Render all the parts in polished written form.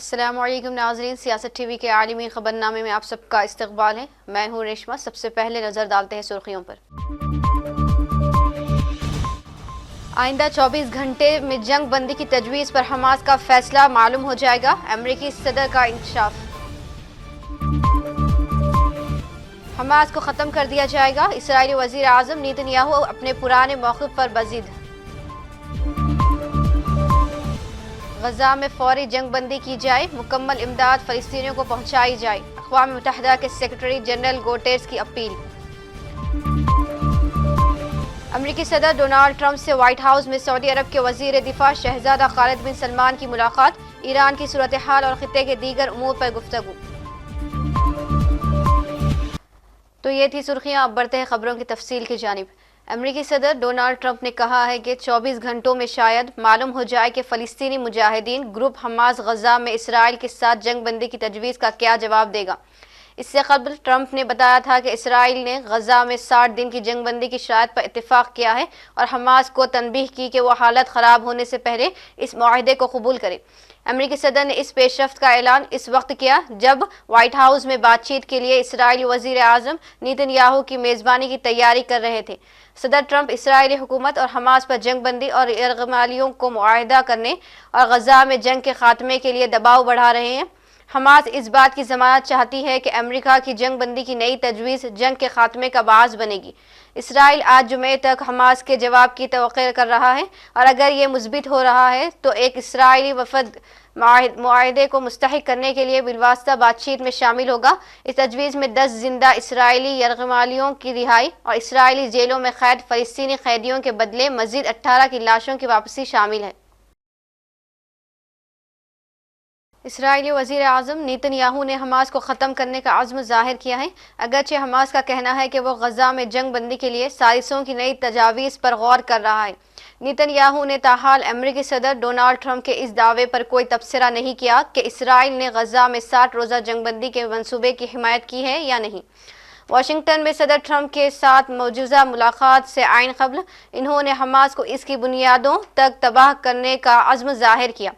السلام علیکم ناظرین، سیاست ٹی وی کے عالمی خبر نامے میں آپ سب کا استقبال ہے۔ میں ہوں ریشما۔ سب سے پہلے نظر ڈالتے ہیں سرخیوں پر۔ آئندہ 24 گھنٹے میں جنگ بندی کی تجویز پر حماس کا فیصلہ معلوم ہو جائے گا، امریکی صدر کا انکشاف۔ حماس کو ختم کر دیا جائے گا، اسرائیلی وزیر اعظم نیتن یاہو اپنے پرانے موقف پر بزد۔ غزہ میں فوری جنگ بندی کی جائے، مکمل امداد فلسطینیوں کو پہنچائی جائے، اقوام متحدہ کے سیکرٹری جنرل گوٹیرس کی اپیل۔ امریکی صدر ڈونالڈ ٹرمپ سے وائٹ ہاؤس میں سعودی عرب کے وزیر دفاع شہزادہ خالد بن سلمان کی ملاقات، ایران کی صورتحال اور خطے کے دیگر امور پر گفتگو۔ تو یہ تھی سرخیاں، اب بڑھتے ہیں خبروں کی تفصیل کی جانب۔ امریکی صدر ڈونالڈ ٹرمپ نے کہا ہے کہ 24 گھنٹوں میں شاید معلوم ہو جائے کہ فلسطینی مجاہدین گروپ حماس غزہ میں اسرائیل کے ساتھ جنگ بندی کی تجویز کا کیا جواب دے گا۔ اس سے قبل ٹرمپ نے بتایا تھا کہ اسرائیل نے غزہ میں 60 دن کی جنگ بندی کی شرائط پر اتفاق کیا ہے اور حماس کو تنبیہ کی کہ وہ حالت خراب ہونے سے پہلے اس معاہدے کو قبول کرے۔ امریکی صدر نے اس پیش رفت کا اعلان اس وقت کیا جب وائٹ ہاؤس میں بات چیت کے لیے اسرائیلی وزیر اعظم نیتن یاہو کی میزبانی کی تیاری کر رہے تھے۔ صدر ٹرمپ اسرائیلی حکومت اور حماس پر جنگ بندی اور یرغمالیوں کو معاہدہ کرنے اور غزہ میں جنگ کے خاتمے کے لیے دباؤ بڑھا رہے ہیں۔ حماس اس بات کی ضمانت چاہتی ہے کہ امریکہ کی جنگ بندی کی نئی تجویز جنگ کے خاتمے کا باعث بنے گی۔ اسرائیل آج جمعے تک حماس کے جواب کی توقع کر رہا ہے اور اگر یہ مثبت ہو رہا ہے تو ایک اسرائیلی وفد معاہدے کو مستحق کرنے کے لیے بالواسطہ بات چیت میں شامل ہوگا۔ اس تجویز میں 10 زندہ اسرائیلی یرغمالیوں کی رہائی اور اسرائیلی جیلوں میں قید فلسطینی قیدیوں کے بدلے مزید 18 کی لاشوں کی واپسی شامل ہے۔ اسرائیلی وزیر اعظم نیتن یاہو نے حماس کو ختم کرنے کا عزم ظاہر کیا ہے، اگرچہ حماس کا کہنا ہے کہ وہ غزہ میں جنگ بندی کے لیے سازشوں کی نئی تجاویز پر غور کر رہا ہے۔ نیتن یاہو نے تاحال امریکی صدر ڈونالڈ ٹرمپ کے اس دعوے پر کوئی تبصرہ نہیں کیا کہ اسرائیل نے غزہ میں 60 روزہ جنگ بندی کے منصوبے کی حمایت کی ہے یا نہیں۔ واشنگٹن میں صدر ٹرمپ کے ساتھ مجوزہ ملاقات سے عین قبل انہوں نے حماس کو اس کی بنیادوں تک تباہ کرنے کا عزم ظاہر کیا۔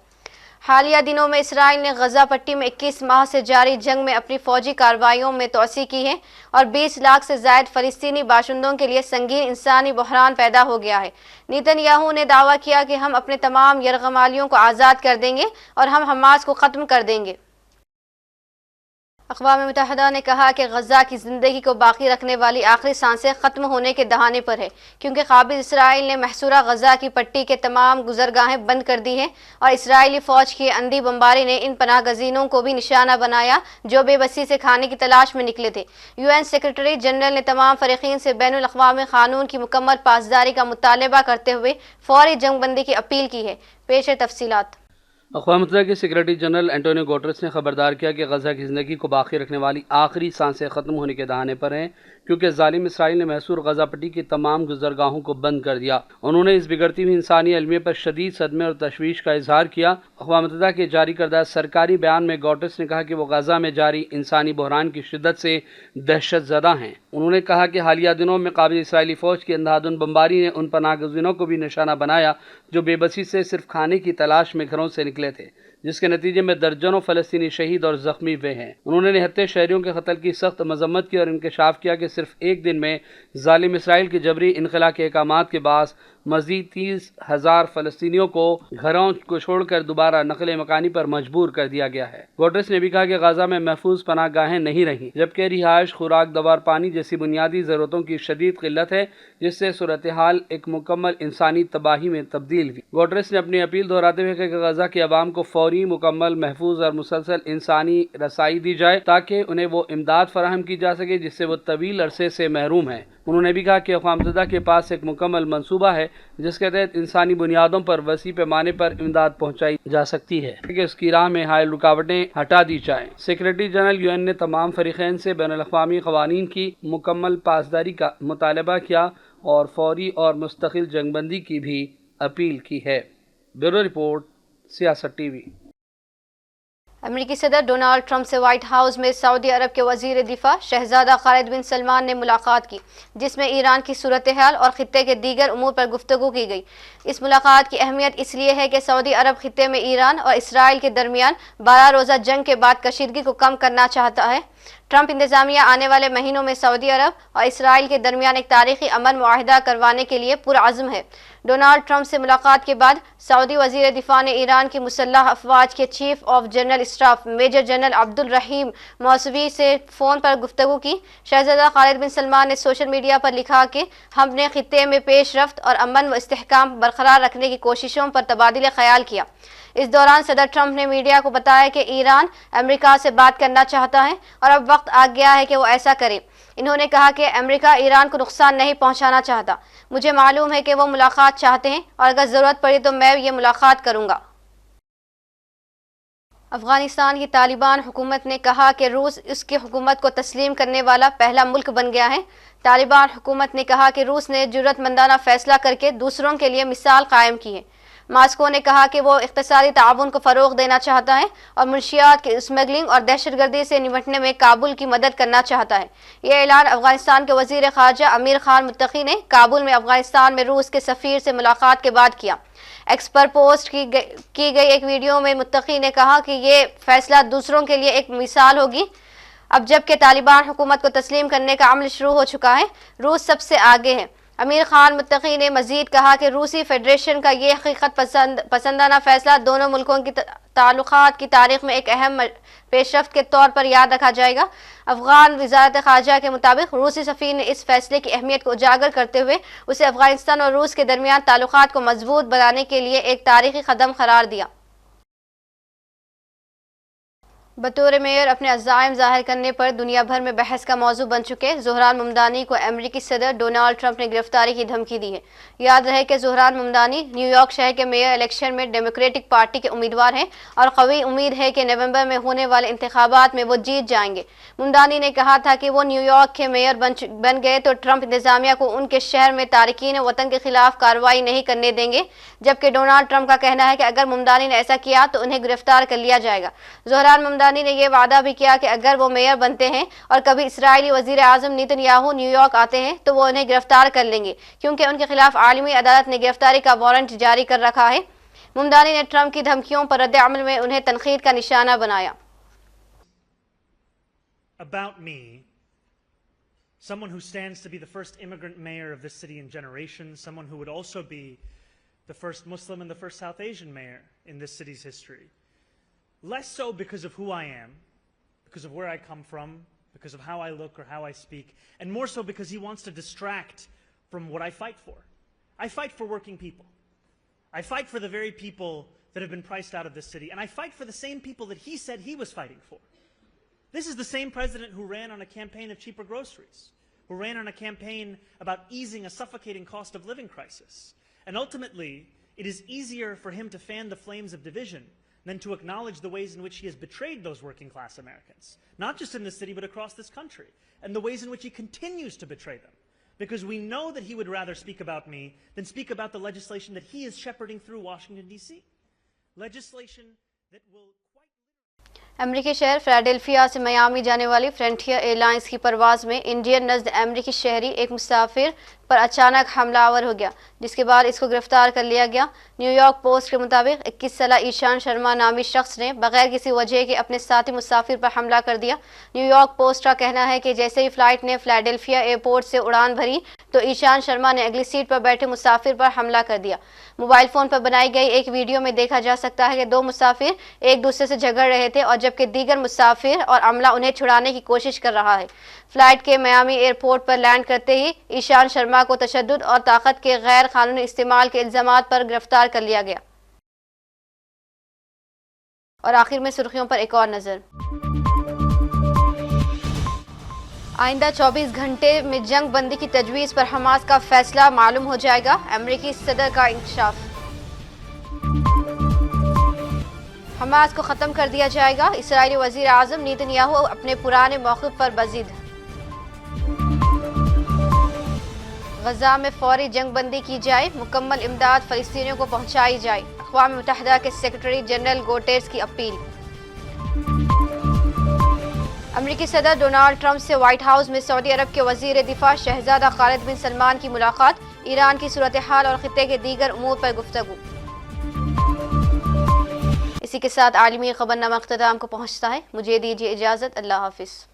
حالیہ دنوں میں اسرائیل نے غزہ پٹی میں 21 ماہ سے جاری جنگ میں اپنی فوجی کارروائیوں میں توسیع کی ہے اور 20 لاکھ سے زائد فلسطینی باشندوں کے لیے سنگین انسانی بحران پیدا ہو گیا ہے۔ نیتن یاہو نے دعویٰ کیا کہ ہم اپنے تمام یرغمالیوں کو آزاد کر دیں گے اور ہم حماس کو ختم کر دیں گے۔ اقوام متحدہ نے کہا کہ غزہ کی زندگی کو باقی رکھنے والی آخری سانسیں ختم ہونے کے دہانے پر ہے، کیونکہ قابض اسرائیل نے محصورہ غزہ کی پٹی کے تمام گزرگاہیں بند کر دی ہیں اور اسرائیلی فوج کی اندھی بمباری نے ان پناہ گزینوں کو بھی نشانہ بنایا جو بے بسی سے کھانے کی تلاش میں نکلے تھے۔ UN سیکرٹری جنرل نے تمام فریقین سے بین الاقوامی قانون کی مکمل پاسداری کا مطالبہ کرتے ہوئے فوری جنگ بندی کی اپیل کی ہے۔ پیش ہے تفصیلات۔ اقوام متحدہ کے سیکرٹری جنرل اینٹونیو گوٹرس نے خبردار کیا کہ غزہ کی زندگی کو باقی رکھنے والی آخری سانسیں ختم ہونے کے دہانے پر ہیں، کیونکہ ظالم اسرائیل نے محصور غزہ پٹی کی تمام گزرگاہوں کو بند کر دیا۔ انہوں نے اس بگڑتی ہوئی انسانی المیہ پر شدید صدمے اور تشویش کا اظہار کیا۔ اقوام متحدہ کے جاری کردہ سرکاری بیان میں گوٹرس نے کہا کہ وہ غزہ میں جاری انسانی بحران کی شدت سے دہشت زدہ ہیں۔ انہوں نے کہا کہ حالیہ دنوں میں قابض اسرائیلی فوج کی اندھادھند بمباری نے ان پناہ گزینوں کو بھی نشانہ بنایا جو بے بسی سے صرف کھانے کی تلاش میں گھروں سے نکلے تھے، جس کے نتیجے میں درجنوں فلسطینی شہید اور زخمی ہوئے ہیں۔ انہوں نے نہتے شہریوں کے قتل کی سخت مذمت کی اور انکشاف کیا کہ صرف ایک دن میں ظالم اسرائیل کے جبری انخلا کے احکامات کے باعث مزید 30,000 فلسطینیوں کو گھروں کو چھوڑ کر دوبارہ نقل مکانی پر مجبور کر دیا گیا ہے۔ گوٹرس نے بھی کہا کہ غزہ میں محفوظ پناہ گاہیں نہیں رہیں، جبکہ رہائش، خوراک، دوا اور پانی جیسی بنیادی ضرورتوں کی شدید قلت ہے، جس سے صورتحال ایک مکمل انسانی تباہی میں تبدیل ہوئی۔ گوٹرس نے اپنی اپیل دہراتے ہوئے کہا کہ غزہ کے عوام کو فوری، مکمل، محفوظ اور مسلسل انسانی رسائی دی جائے تاکہ انہیں وہ امداد فراہم کی جا سکے جس سے وہ طویل عرصے سے محروم ہیں۔ انہوں نے بھی کہا کہ اقوام متحدہ کے پاس ایک مکمل منصوبہ ہے جس کے تحت انسانی بنیادوں پر وسیع پیمانے پر امداد پہنچائی جا سکتی ہے کہ اس کی راہ میں حائل رکاوٹیں ہٹا دی جائیں۔ سیکرٹری جنرل UN نے تمام فریقین سے بین الاقوامی قوانین کی مکمل پاسداری کا مطالبہ کیا اور فوری اور مستقل جنگ بندی کی بھی اپیل کی ہے۔ بیورو رپورٹ، سیاست ٹی وی۔ امریکی صدر ڈونالڈ ٹرمپ سے وائٹ ہاؤس میں سعودی عرب کے وزیر دفاع شہزادہ خالد بن سلمان نے ملاقات کی، جس میں ایران کی صورتحال اور خطے کے دیگر امور پر گفتگو کی گئی۔ اس ملاقات کی اہمیت اس لیے ہے کہ سعودی عرب خطے میں ایران اور اسرائیل کے درمیان 12 روزہ جنگ کے بعد کشیدگی کو کم کرنا چاہتا ہے۔ ٹرمپ انتظامیہ آنے والے مہینوں میں سعودی عرب اور اسرائیل کے درمیان ایک تاریخی امن معاہدہ کروانے کے لیے پرعزم ہے۔ ڈونالڈ ٹرمپ سے ملاقات کے بعد سعودی وزیر دفاع نے ایران کی مسلح افواج کے chief of general staff major general Abdul Rahim Moosavi سے فون پر گفتگو کی۔ شہزادہ خالد بن سلمان نے سوشل میڈیا پر لکھا کہ ہم نے خطے میں پیش رفت اور امن و استحکام برقرار رکھنے کی کوششوں پر تبادلہ خیال کیا۔ اس دوران صدر ٹرمپ نے میڈیا کو بتایا کہ ایران امریکہ سے بات کرنا چاہتا ہے اور اب وقت آ گیا ہے کہ وہ ایسا کرے۔ انہوں نے کہا کہ امریکہ ایران کو نقصان نہیں پہنچانا چاہتا۔ مجھے معلوم ہے کہ وہ ملاقات چاہتے ہیں اور اگر ضرورت پڑی تو میں یہ ملاقات کروں گا۔ افغانستان کی طالبان حکومت نے کہا کہ روس اس کی حکومت کو تسلیم کرنے والا پہلا ملک بن گیا ہے۔ طالبان حکومت نے کہا کہ روس نے جرأت مندانہ فیصلہ کر کے دوسروں کے لیے مثال قائم کی ہے۔ ماسکو نے کہا کہ وہ اقتصادی تعاون کو فروغ دینا چاہتا ہے اور منشیات کی اسمگلنگ اور دہشت گردی سے نمٹنے میں کابل کی مدد کرنا چاہتا ہے۔ یہ اعلان افغانستان کے وزیر خارجہ امیر خان متقی نے کابل میں افغانستان میں روس کے سفیر سے ملاقات کے بعد کیا۔ ایکس پر پوسٹ کی گئی ایک ویڈیو میں متقی نے کہا کہ یہ فیصلہ دوسروں کے لیے ایک مثال ہوگی۔ اب جب کہ طالبان حکومت کو تسلیم کرنے کا عمل شروع ہو چکا ہے، روس سب سے آگے ہے۔ امیر خان متقی نے مزید کہا کہ روسی فیڈریشن کا یہ حقیقت پسندانہ فیصلہ دونوں ملکوں کی تعلقات کی تاریخ میں ایک اہم پیش رفت کے طور پر یاد رکھا جائے گا۔ افغان وزارت خارجہ کے مطابق روسی سفیر نے اس فیصلے کی اہمیت کو اجاگر کرتے ہوئے اسے افغانستان اور روس کے درمیان تعلقات کو مضبوط بنانے کے لیے ایک تاریخی قدم قرار دیا۔ بطور میئر اپنے عزائم ظاہر کرنے پر دنیا بھر میں بحث کا موضوع بن چکے زہران ممدانی کو امریکی صدر ڈونالڈ ٹرمپ نے گرفتاری کی دھمکی دی ہے۔ یاد رہے کہ زہران ممدانی نیو یارک شہر کے میئر الیکشن میں ڈیموکریٹک پارٹی کے امیدوار ہیں اور قوی امید ہے کہ نومبر میں ہونے والے انتخابات میں وہ جیت جائیں گے۔ ممدانی نے کہا تھا کہ وہ نیو یارک کے میئر بن گئے تو ٹرمپ انتظامیہ کو ان کے شہر میں تارکین وطن کے خلاف کارروائی نہیں کرنے دیں گے، جبکہ ڈونالڈ ٹرمپ کا کہنا ہے کہ اگر ممدانی نے ایسا کیا تو انہیں گرفتار کر لیا جائے گا۔ زہران ممدانی نے یہ وعدہ بھی کیا کہ اگر وہ میئر بنتے ہیں اور کبھی اسرائیلی وزیر اعظم نیتن یاہو نیو یارک آتے ہیں تو وہ انہیں گرفتار کر لیں گے، کیونکہ ان کے خلاف عالمی عدالت نے گرفتاری کا وارنٹ جاری کر رکھا ہے۔ ممدانی نے ٹرمپ کی دھمکیوں پر رد عمل میں انہیں تنقید کا نشانہ بنایا۔ About me, someone who stands to be the first immigrant mayor of this city in generations, someone who would also be the first Muslim and the first South Asian mayor in this city's history. Less so because of who I am, because of where I come from, because of how I look or how I speak, and more so because he wants to distract from what I fight for. I fight for working people. I fight for the very people that have been priced out of this city, and I fight for the same people that he said he was fighting for. This is the same president who ran on a campaign of cheaper groceries, who ran on a campaign about easing a suffocating cost of living crisis. And ultimately, it is easier for him to fan the flames of division than to acknowledge the ways in which he has betrayed those working class Americans, not just in this city but across this country, and the ways in which he continues to betray them. Because we know that he would rather speak about me than speak about the legislation that he is shepherding through Washington, D.C. Legislation that will امریکی شہر Philadelphia سے Miami جانے والی frontier year lines کی پرواز میں Indian نژد امریکی شہری ایک مسافر پر اچانک حملہ آور ہو گیا، جس کے بعد اس کو گرفتار کر لیا گیا۔ نیو یارک پوسٹ کے مطابق 21 سالہ ایشان شرما نامی شخص نے بغیر کسی وجہ کے اپنے ساتھی مسافر پر حملہ کر دیا۔ نیو یارک پوسٹ کا کہنا ہے کہ جیسے ہی فلائٹ نے فلاڈیلفیا ایئرپورٹ سے اڑان بھری تو ایشان شرما نے اگلی سیٹ پر بیٹھے مسافر پر حملہ کر دیا۔ موبائل فون پر بنائی گئی ایک ویڈیو میں دیکھا جا سکتا ہے کہ دو مسافر ایک دوسرے سے جھگڑ رہے تھے اور جبکہ دیگر مسافر اور عملہ انہیں چھڑانے کی کوشش کر رہا ہے۔ فلائٹ کے میامی ایئرپورٹ پر لینڈ کرتے ہی ایشان شرما کو تشدد اور طاقت کے غیر قانونی استعمال کے الزامات پر گرفتار کر لیا گیا۔ اور آخر میں سرخیوں پر ایک اور نظر۔ آئندہ 24 گھنٹے میں جنگ بندی کی تجویز پر حماس کا فیصلہ معلوم ہو جائے گا، امریکی صدر کا انکشاف۔ حماس کو ختم کر دیا جائے گا، اسرائیلی وزیر اعظم نیتن یاہو اپنے پرانے موقف پر بضد۔ غزہ میں فوری جنگ بندی کی جائے، مکمل امداد فلسطینیوں کو پہنچائی جائے، اقوام متحدہ کے سیکرٹری جنرل گوٹیرس کی اپیل۔ امریکی صدر ڈونالڈ ٹرمپ سے وائٹ ہاؤس میں سعودی عرب کے وزیر دفاع شہزادہ خالد بن سلمان کی ملاقات، ایران کی صورتحال اور خطے کے دیگر امور پر گفتگو۔ اسی کے ساتھ عالمی خبرنامہ اختتام کو پہنچتا ہے، مجھے دیجیے اجازت، اللہ حافظ۔